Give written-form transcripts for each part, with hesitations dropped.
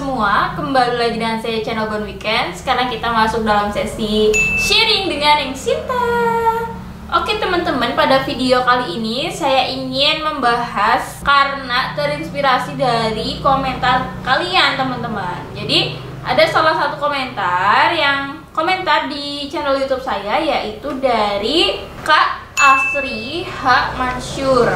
semua, kembali lagi dengan saya channel Gone Weekend. Sekarang kita masuk dalam sesi sharing dengan yang Sinta. Oke teman-teman, pada video kali ini saya ingin membahas karena terinspirasi dari komentar kalian teman-teman. Jadi ada salah satu komentar yang komentar di channel YouTube saya, yaitu dari Kak Asri H. Mansur.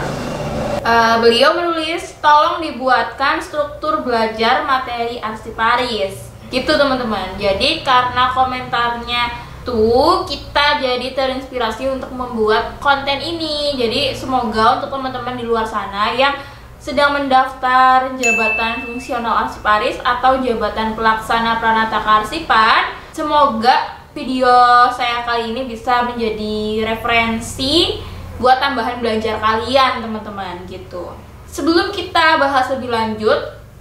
Beliau menulis, tolong dibuatkan struktur belajar materi arsiparis. Gitu teman-teman. Jadi karena komentarnya tuh kita jadi terinspirasi untuk membuat konten ini. Jadi semoga untuk teman-teman di luar sana yang sedang mendaftar jabatan fungsional arsiparis atau jabatan pelaksana pranata kearsipan, semoga video saya kali ini bisa menjadi referensi buat tambahan belajar kalian teman-teman gitu. Sebelum kita bahas lebih lanjut,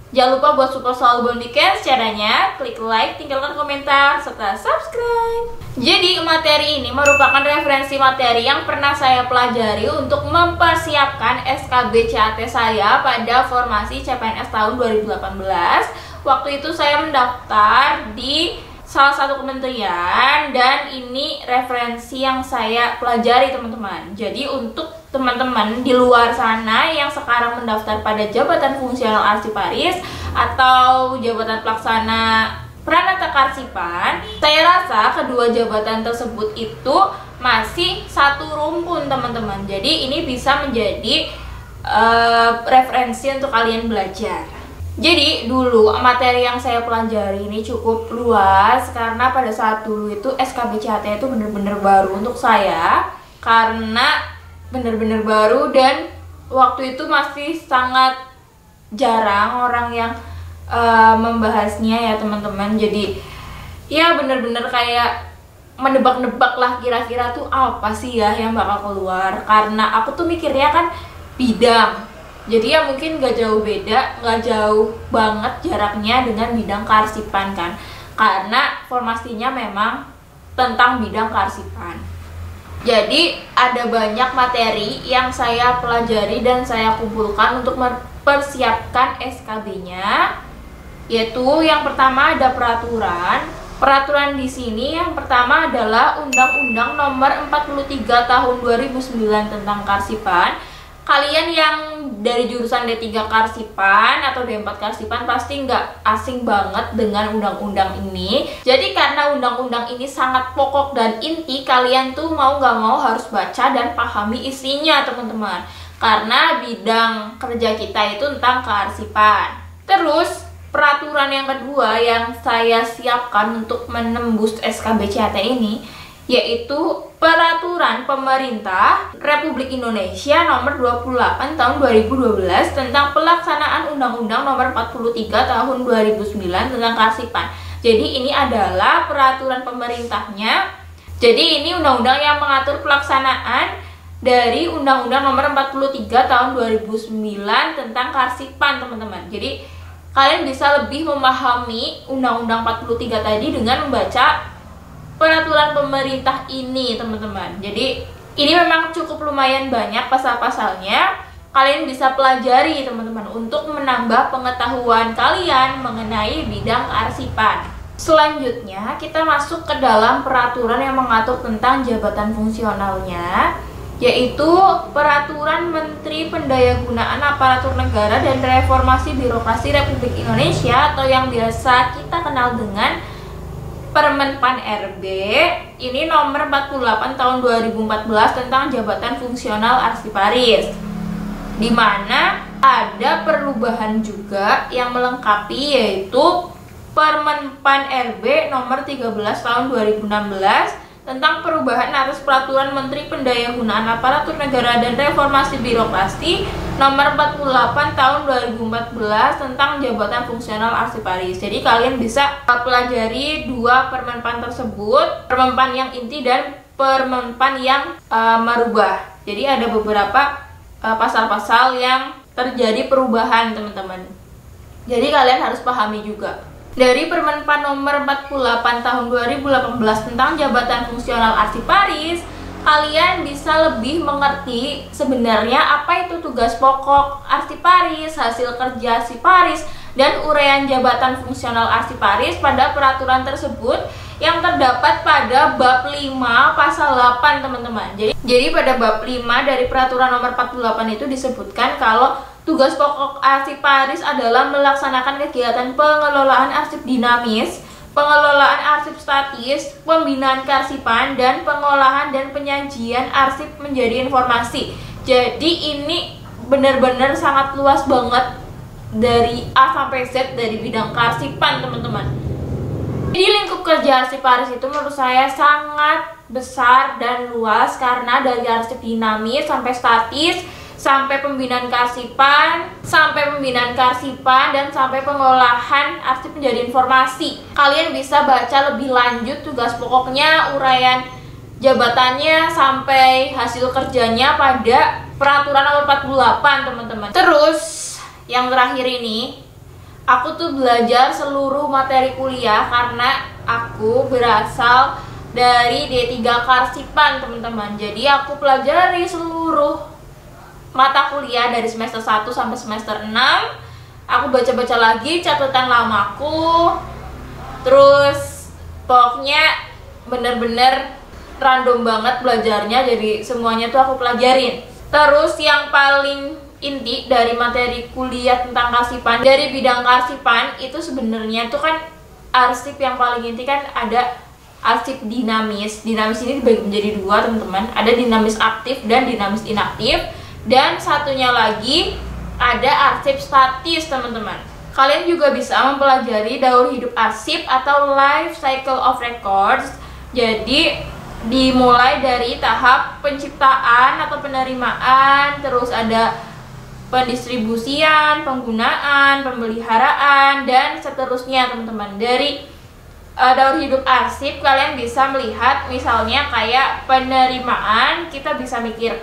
jangan lupa buat support selalu Gone Weekend. Caranya klik like, tinggalkan komentar, serta subscribe. Jadi materi ini merupakan referensi materi yang pernah saya pelajari untuk mempersiapkan SKB CAT saya pada formasi CPNS tahun 2018. Waktu itu saya mendaftar di salah satu kementerian dan ini referensi yang saya pelajari teman-teman. Jadi untuk teman-teman di luar sana yang sekarang mendaftar pada jabatan fungsional arsiparis atau jabatan pelaksana pranata kearsipan, saya rasa kedua jabatan tersebut itu masih satu rumpun teman-teman. Jadi ini bisa menjadi referensi untuk kalian belajar. Jadi dulu materi yang saya pelajari ini cukup luas karena pada saat dulu itu SKB CAT itu bener-bener baru untuk saya, karena bener-bener baru dan waktu itu masih sangat jarang orang yang membahasnya ya teman-teman. Jadi ya bener-bener kayak menebak-nebak lah kira-kira tuh apa sih ya yang bakal keluar, karena aku tuh mikirnya kan bidang. Jadi ya mungkin gak jauh beda, gak jauh banget jaraknya dengan bidang kearsipan kan, karena formasinya memang tentang bidang kearsipan. Jadi ada banyak materi yang saya pelajari dan saya kumpulkan untuk mempersiapkan SKB-nya. Yaitu yang pertama ada peraturan. Peraturan di sini yang pertama adalah Undang-Undang Nomor 43 Tahun 2009 tentang Kearsipan. Kalian yang dari jurusan D3 Kearsipan atau D4 Kearsipan pasti nggak asing banget dengan undang-undang ini. Jadi karena undang-undang ini sangat pokok dan inti, kalian tuh mau nggak mau harus baca dan pahami isinya teman-teman. Karena bidang kerja kita itu tentang kearsipan. Terus peraturan yang kedua yang saya siapkan untuk menembus SKB CAT ini, yaitu Peraturan Pemerintah Republik Indonesia Nomor 28 Tahun 2012 tentang pelaksanaan Undang-Undang Nomor 43 Tahun 2009 tentang Kearsipan. Jadi ini adalah peraturan pemerintahnya. Jadi ini undang-undang yang mengatur pelaksanaan dari Undang-Undang Nomor 43 Tahun 2009 tentang Kearsipan teman-teman. Jadi kalian bisa lebih memahami Undang-Undang 43 tadi dengan membaca peraturan pemerintah ini teman-teman. Jadi ini memang cukup lumayan banyak pasal-pasalnya. Kalian bisa pelajari teman-teman untuk menambah pengetahuan kalian mengenai bidang kearsipan. Selanjutnya kita masuk ke dalam peraturan yang mengatur tentang jabatan fungsionalnya, yaitu Peraturan Menteri Pendayagunaan Aparatur Negara dan Reformasi Birokrasi Republik Indonesia atau yang biasa kita kenal dengan Permenpan RB. Ini nomor 48 tahun 2014 tentang jabatan fungsional arsiparis, di mana ada perubahan juga yang melengkapi, yaitu Permenpan RB nomor 13 tahun 2016 tentang perubahan atas Peraturan Menteri Pendayagunaan Aparatur Negara dan Reformasi Birokrasi nomor 48 tahun 2014 tentang jabatan fungsional arsiparis. Jadi kalian bisa pelajari dua permenpan tersebut, permenpan yang inti dan permenpan yang merubah. Jadi ada beberapa pasal-pasal yang terjadi perubahan teman-teman. Jadi kalian harus pahami juga. Dari Permenpan Nomor 48 Tahun 2018 tentang jabatan fungsional arsiparis, kalian bisa lebih mengerti sebenarnya apa itu tugas pokok arsiparis, hasil kerja arsiparis, dan uraian jabatan fungsional arsiparis pada peraturan tersebut yang terdapat pada bab 5 pasal 8 teman-teman. Jadi pada bab 5 dari peraturan nomor 48 itu disebutkan kalau tugas pokok arsiparis adalah melaksanakan kegiatan pengelolaan arsip dinamis, pengelolaan arsip statis, pembinaan kearsipan, dan pengolahan dan penyajian arsip menjadi informasi. Jadi ini benar-benar sangat luas banget dari A sampai Z dari bidang kearsipan teman-teman. Jadi lingkup kerja arsiparis itu menurut saya sangat besar dan luas karena dari arsip dinamis sampai statis, sampai pembinaan kearsipan, dan sampai pengolahan arsip menjadi informasi. Kalian bisa baca lebih lanjut tugas pokoknya, uraian jabatannya, sampai hasil kerjanya pada peraturan nomor 48 teman-teman. Terus yang terakhir ini, aku tuh belajar seluruh materi kuliah karena aku berasal dari D3 Kearsipan teman-teman. Jadi aku pelajari seluruh mata kuliah dari semester 1 sampai semester 6. Aku baca-baca lagi catatan lamaku. Terus pokoknya bener-bener random banget belajarnya, jadi semuanya tuh aku pelajarin. Terus yang paling inti dari materi kuliah tentang kearsipan dari bidang kearsipan itu sebenarnya tuh kan arsip yang paling inti kan ada arsip dinamis. Dinamis ini dibagi menjadi dua teman-teman, ada dinamis aktif dan dinamis inaktif, dan satunya lagi ada arsip statis teman-teman. Kalian juga bisa mempelajari daur hidup arsip atau life cycle of records. Jadi dimulai dari tahap penciptaan atau penerimaan, terus ada pendistribusian, penggunaan, pemeliharaan, dan seterusnya teman-teman. Dari daur hidup arsip kalian bisa melihat misalnya kayak penerimaan, kita bisa mikir,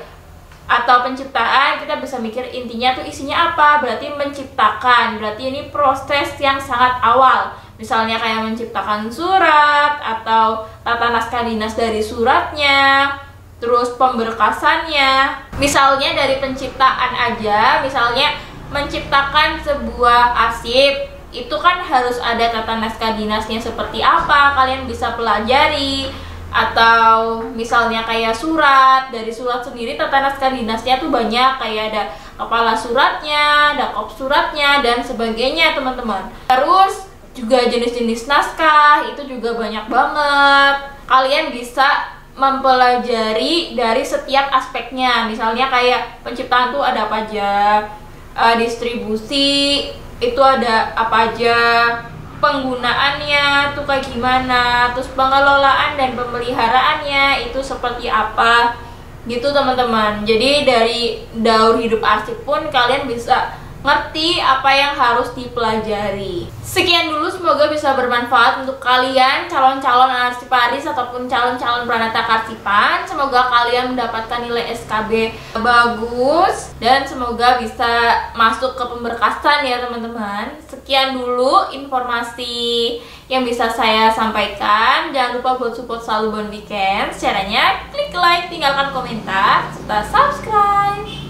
atau penciptaan kita bisa mikir intinya tuh isinya apa, berarti menciptakan, berarti ini proses yang sangat awal. Misalnya kayak menciptakan surat atau tata naskah dinas dari suratnya, terus pemberkasannya. Misalnya dari penciptaan aja, misalnya menciptakan sebuah arsip, itu kan harus ada tata naskah dinasnya seperti apa, kalian bisa pelajari. Atau misalnya kayak surat, dari surat sendiri tata naskah dinasnya tuh banyak, kayak ada kepala suratnya, ada kop suratnya, dan sebagainya teman-teman. Terus juga jenis-jenis naskah itu juga banyak banget. Kalian bisa mempelajari dari setiap aspeknya. Misalnya kayak penciptaan tuh ada apa aja, distribusi itu ada apa aja, penggunaannya tuh kayak gimana, terus pengelolaan dan pemeliharaannya itu seperti apa gitu teman-teman. Jadi dari daur hidup arsip pun kalian bisa ngerti apa yang harus dipelajari. Sekian dulu, semoga bisa bermanfaat untuk kalian calon-calon arsiparis ataupun calon-calon pranata kearsipan. Semoga kalian mendapatkan nilai SKB bagus dan semoga bisa masuk ke pemberkasan ya teman-teman. Sekian dulu informasi yang bisa saya sampaikan. Jangan lupa buat support selalu Bon Weekends. Caranya klik like, tinggalkan komentar, serta subscribe.